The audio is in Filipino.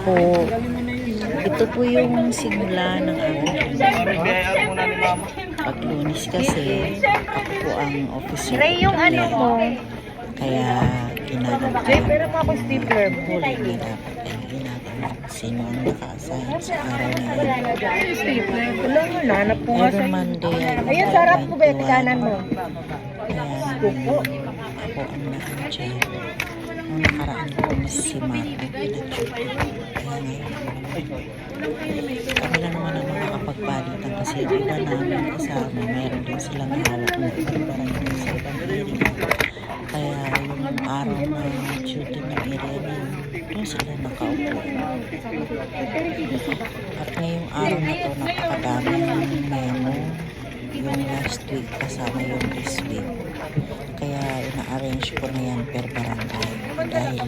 po. Ito po yung simula ng aming pag-Lunes kasi ako po ang officer. Ray, yung ano mo. Kaya ginagawa Ray, pero ako stapler mo. huli na dapat ay ginagawa. Sino ang naka-assign sa araw na yun. Stapler. Wala mo, nanap ko nga Every sa'yo. Monday ay Ayun, sarap ko ba yung kanan mo? Kaya ako ang nakadyan. Nung nakaraan ko si Mark ay pinag-duty. Kaya ngayon kami lang naman ang makakapagpalitan kasi yung iba namin kasama mayroon din silang hawak ng ibarang din sa ibang area. Kaya yung araw na duty ng area na yun, doon sila nakaupo. At ngayong araw na to napakadami ng memo yung last week kasama yung this week. Kaya ina-arrange ko na yan per barangay dahil